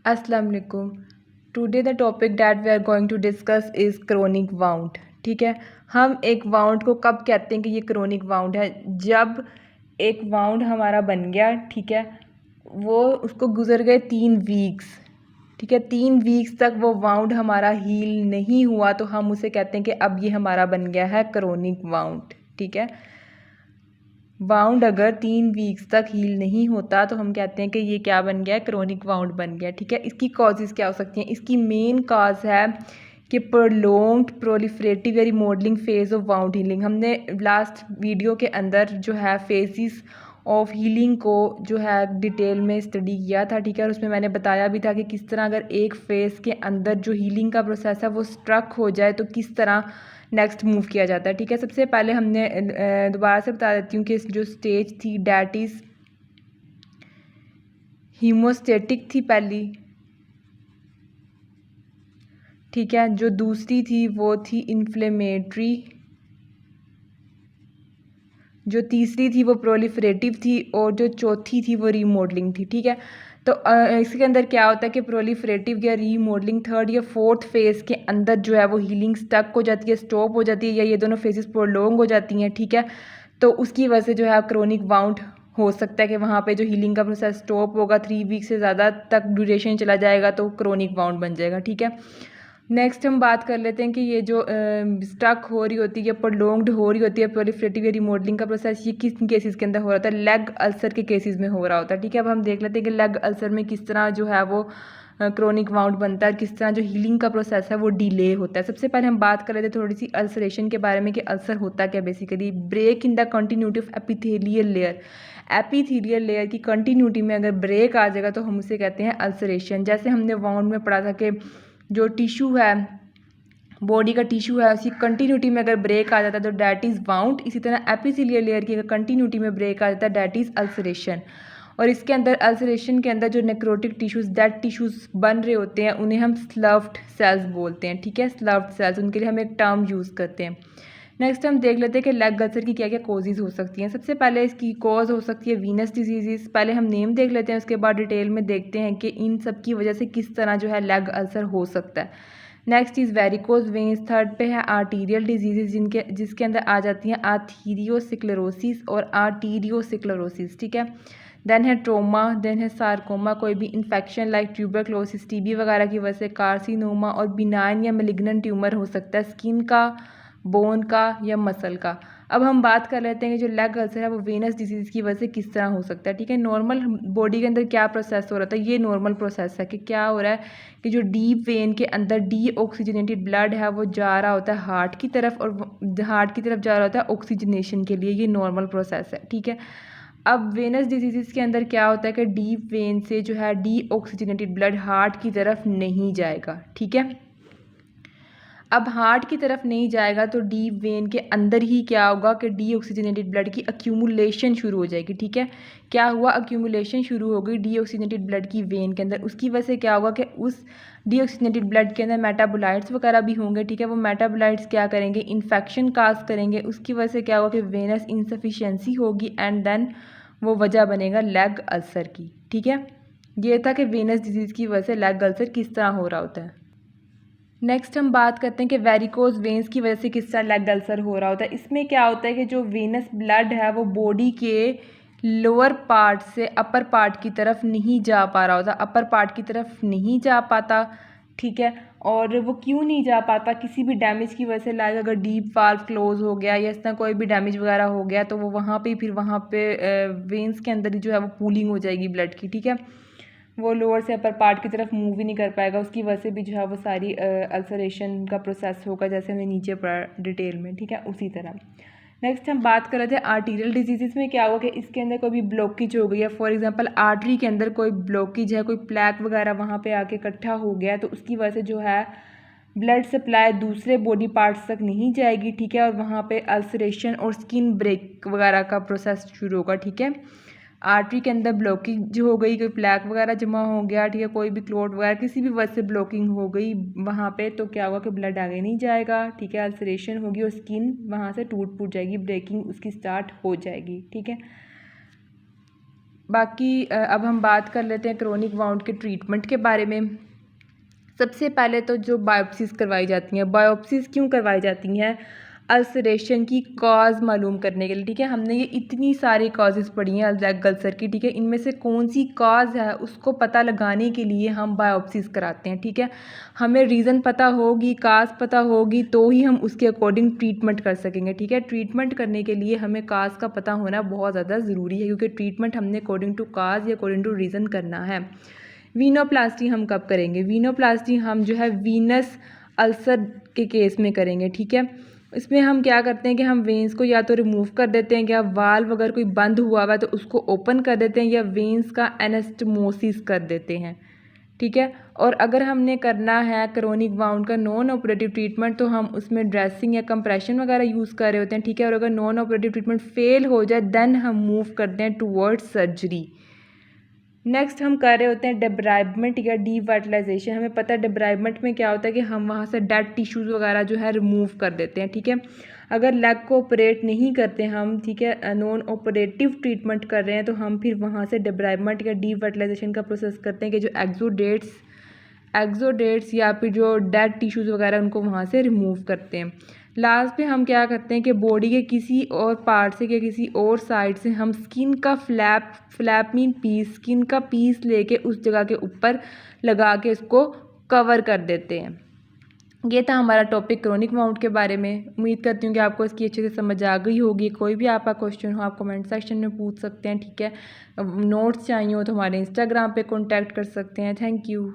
अस्सलाम वालेकुम। Today the topic that we are going to discuss is chronic wound. ठीक है, हम एक वाउंड को कब कहते हैं कि ये क्रोनिक वाउंड है? जब एक वाउंड हमारा बन गया, ठीक है, वो उसको गुजर गए 3 वीक्स, ठीक है, 3 वीक्स तक वो वाउंड हमारा हील नहीं हुआ तो हम उसे कहते हैं कि अब ये हमारा बन गया है क्रोनिक वाउंड। ठीक है, वाउंड अगर 3 वीक्स तक हील नहीं होता तो हम कहते हैं कि ये क्या बन गया है, क्रोनिक वाउंड बन गया। ठीक है, इसकी कॉजेज़ क्या हो सकती हैं? इसकी मेन कॉज है कि प्रोलॉन्ग्ड प्रोलिफरेटिव या remodelling phase of wound healing. हमने लास्ट वीडियो के अंदर जो है फेजेस ऑफ हीलिंग को जो है डिटेल में स्टडी किया था। ठीक है, और उसमें मैंने बताया भी था कि किस तरह अगर एक फेज़ के अंदर जो हीलिंग का प्रोसेस है वो स्ट्रक हो जाए तो किस तरह नेक्स्ट मूव किया जाता है। ठीक है, सबसे पहले हमने दोबारा से बता देती हूँ कि जो स्टेज थी डैट इज़ हीमोस्टेटिक थी पहली। ठीक है, जो दूसरी थी वो थी इन्फ्लेमेटरी, जो तीसरी थी वो प्रोलिफरेटिव थी और जो चौथी थी वो रीमॉडलिंग थी। ठीक है, तो इसके अंदर क्या होता है कि प्रोलिफरेटिव या रीमॉडलिंग थर्ड या फोर्थ फेज़ के अंदर जो है वो हीलिंग स्टक हो जाती है, स्टॉप हो जाती है, या ये दोनों फेजेस प्रोलॉन्ग हो जाती हैं। ठीक है, तो उसकी वजह से जो है क्रोनिक वाउंड हो सकता है कि वहाँ पे जो हीलिंग का प्रोसेस स्टॉप होगा, 3 वीक से ज़्यादा तक ड्यूरेशन चला जाएगा तो क्रोनिक वाउंड बन जाएगा। ठीक है, नेक्स्ट हम बात कर लेते हैं कि ये जो स्टक हो रही होती है, प्रोलॉन्ग्ड हो रही होती है प्रोलिफरेटिव या रिमॉडलिंग का प्रोसेस, ये किस केसेस के अंदर हो रहा था? लेग अल्सर के केसेस में हो रहा होता है। ठीक है, अब हम देख लेते हैं कि लेग अल्सर में किस तरह जो है वो क्रोनिक वाउंड बनता है, किस तरह जो हीलिंग का प्रोसेस है वो डिले होता है। सबसे पहले हम बात कर लेते हैं थोड़ी सी अल्सरेशन के बारे में कि अल्सर होता क्या basically. Break in the continuity of epithelial layer, epithelial layer की कंटिन्यूटी में अगर ब्रेक आ जाएगा तो हम उसे कहते हैं अल्सरेशन। जैसे हमने वाउंड में पढ़ा था कि जो टिश्यू है, बॉडी का टिश्यू है, उसकी कंटिन्यूटी में अगर ब्रेक आ जाता है तो डैट इज़ वाउंड। इसी तरह एपिथेलियल लेयर की अगर कंटिन्यूटी में ब्रेक आ जाता है डैट इज़ अल्सरेशन। और इसके अंदर अल्सरेशन के अंदर जो नेक्रोटिक टिश्यूज़, डेड टिश्यूज़ बन रहे होते हैं उन्हें हम स्लफ्ड सेल्स बोलते हैं। ठीक है, स्लफ्ड सेल्स, उनके लिए हम एक टर्म यूज़ करते हैं। नेक्स्ट हम देख लेते हैं कि लेग अल्सर की क्या क्या कॉजेज़ हो सकती हैं। सबसे पहले इसकी कॉज हो सकती है वीनस डिजीज़। पहले हम नेम देख लेते हैं, उसके बाद डिटेल में देखते हैं कि इन सब की वजह से किस तरह जो है लेग अल्सर हो सकता है। Next is varicose veins. Third पे है आर्टीरियल डिजीज़ जिसके अंदर आ जाती हैं आर्थीरियोस्क्लेरोसिस और आर्टीरियोस्क्लेरोसिस। ठीक है, देन है ट्रोमा, देन है सार्कोमा, कोई भी इन्फेक्शन लाइक ट्यूबरक्लोसिस, टीबी वगैरह की वजह से, कार्सिनोमा, और बिनाइन या मेलिग्नेंट ट्यूमर हो सकता है स्किन का, बोन का या मसल का। अब हम बात कर लेते हैं कि जो लेग अल्सर है वो वेनस डिजीज़ की वजह से किस तरह हो सकता है। ठीक है, नॉर्मल बॉडी के अंदर क्या प्रोसेस हो रहा था, ये नॉर्मल प्रोसेस है कि क्या हो रहा है कि जो डीप वेन के अंदर डीऑक्सीजनेटेड ब्लड है वो जा रहा होता है हार्ट की तरफ, और हार्ट की तरफ जा रहा होता है ऑक्सीजनेशन के लिए। ये नॉर्मल प्रोसेस है। ठीक है, अब वेनस डिजीज़ के अंदर क्या होता है कि डीप वेन से जो है डीऑक्सीजनेटेड ब्लड हार्ट की तरफ नहीं जाएगा। ठीक है, अब हार्ट की तरफ नहीं जाएगा तो डीप वेन के अंदर ही क्या होगा कि डीऑक्सीजनेटेड ब्लड की अक्यूमुलेशन शुरू हो जाएगी। ठीक है, क्या हुआ, अक्यूमुलेशन शुरू हो गई डीऑक्सीजनेटेड ब्लड की वेन के अंदर। उसकी वजह से क्या होगा कि उस डीऑक्सीजनेटेड ब्लड के अंदर मेटाबोलाइट्स वगैरह भी होंगे। ठीक है, वो मेटाबोलाइट्स क्या करेंगे, इन्फेक्शन काज करेंगे। उसकी वजह से क्या होगा कि वेनस इनसफिशिएंसी होगी एंड देन वो वजह बनेगा लेग अल्सर की। ठीक है, ये था कि वेनस डिजीज़ की वजह से लेग अल्सर किस तरह हो रहा होता है। नेक्स्ट हम बात करते हैं कि वेरिकोज वेंस की वजह से किस तरह लेग अल्सर हो रहा होता है। इसमें क्या होता है कि जो वेनस ब्लड है वो बॉडी के लोअर पार्ट से अपर पार्ट की तरफ नहीं जा पा रहा होता, अपर पार्ट की तरफ नहीं जा पाता। ठीक है, और वो क्यों नहीं जा पाता, किसी भी डैमेज की वजह से, लाइक अगर डीप वाल्व क्लोज हो गया या इस तरह कोई भी डैमेज वगैरह हो गया तो वो वहाँ पे फिर वहाँ पे वेंस के अंदर ही जो है वो पूलिंग हो जाएगी ब्लड की। ठीक है, वो लोअर से अपर पार्ट की तरफ मूव ही नहीं कर पाएगा, उसकी वजह से भी जो है वो सारी अल्सरेशन का प्रोसेस होगा, जैसे हमने नीचे पढ़ा डिटेल में। ठीक है, उसी तरह नेक्स्ट हम बात कर रहे थे आर्टीरियल डिजीज़ में क्या होगा कि इसके अंदर कोई भी ब्लॉकेज हो गई है, फॉर एग्जांपल आर्टरी के अंदर कोई ब्लॉकेज है, कोई प्लैक वगैरह वहाँ पे आके इकट्ठा हो गया तो उसकी वजह से जो है ब्लड सप्लाई दूसरे बॉडी पार्ट्स तक नहीं जाएगी। ठीक है, और वहाँ पे अल्सरेशन और स्किन ब्रेक वगैरह का प्रोसेस शुरू होगा। ठीक है, आर्टरी के अंदर ब्लॉकिंग हो गई, कोई प्लैक वगैरह जमा हो गया, ठीक है, कोई भी क्लोट वगैरह किसी भी वजह से ब्लॉकिंग हो गई वहाँ पे तो क्या होगा कि ब्लड आगे नहीं जाएगा। ठीक है, अल्सरेशन होगी और स्किन वहाँ से टूट फूट जाएगी, ब्रेकिंग उसकी स्टार्ट हो जाएगी। ठीक है, बाकी अब हम बात कर लेते हैं क्रोनिक वाउंड के ट्रीटमेंट के बारे में। सबसे पहले तो जो बायोप्सीज़ करवाई जाती हैं, बायोप्सीज़ क्यों करवाई जाती हैं? अल्सरेशन की कॉज मालूम करने के लिए, ठीक है। हमने ये इतनी सारी कॉजेज़ पढ़ी हैं लेग अल्सर की, ठीक है। इनमें से कौन सी कॉज है उसको पता लगाने के लिए हम बायोप्सीज़ कराते हैं, ठीक है। हमें रीज़न पता होगी, काज़ पता होगी, तो ही हम उसके अकॉर्डिंग ट्रीटमेंट कर सकेंगे, ठीक है। ट्रीटमेंट करने के लिए हमें काज़ का पता होना बहुत ज़्यादा ज़रूरी है, क्योंकि ट्रीटमेंट हमने अकॉर्डिंग टू काज़ या अकॉर्डिंग टू रीज़न करना है। वीनोप्लास्टी हम कब करेंगे? वीनोप्लास्टी हम जो है वीनस अल्सर के केस में करेंगे, ठीक है। इसमें हम क्या करते हैं कि हम वेंस को या तो रिमूव कर देते हैं, या वाल्व अगर कोई बंद हुआ हुआ है तो उसको ओपन कर देते हैं, या वेंस का एनास्टमोसिस कर देते हैं, ठीक है। और अगर हमने करना है क्रोनिक वाउंड का नॉन ऑपरेटिव ट्रीटमेंट, तो हम उसमें ड्रेसिंग या कंप्रेशन वगैरह यूज़ कर रहे होते हैं, ठीक है। और अगर नॉन ऑपरेटिव ट्रीटमेंट फेल हो जाए देन हम मूव करते हैं टूवर्ड्स सर्जरी। नेक्स्ट हम कर रहे होते हैं डिब्राइबमेंट या डीवाइटलाइजेशन। हमें पता है डिब्राइबमेंट में क्या होता है कि हम वहाँ से डेड टिश्यूज़ वगैरह जो है रिमूव कर देते हैं, ठीक है। अगर लेग को ऑपरेट नहीं करते हम, ठीक है, नॉन ऑपरेटिव ट्रीटमेंट कर रहे हैं, तो हम फिर वहाँ से डिब्राइबमेंट या डीवाइटलाइजेशन का प्रोसेस करते हैं कि जो एक्सोडेट्स या फिर जो डेड टिश्यूज़ वगैरह उनको वहाँ से रिमूव करते हैं। लास्ट पे हम क्या करते हैं कि बॉडी के किसी और पार्ट से या किसी और साइड से हम स्किन का फ्लैप मीन पीस, स्किन का पीस लेके उस जगह के ऊपर लगा के उसको कवर कर देते हैं। ये था हमारा टॉपिक क्रोनिक वाउंड के बारे में। उम्मीद करती हूँ कि आपको इसकी अच्छे से समझ आ गई होगी। कोई भी आपका क्वेश्चन हो आप कमेंट सेक्शन में पूछ सकते हैं, ठीक है। नोट्स चाहिए हो तो हमारे इंस्टाग्राम पे कॉन्टैक्ट कर सकते हैं। Thank you.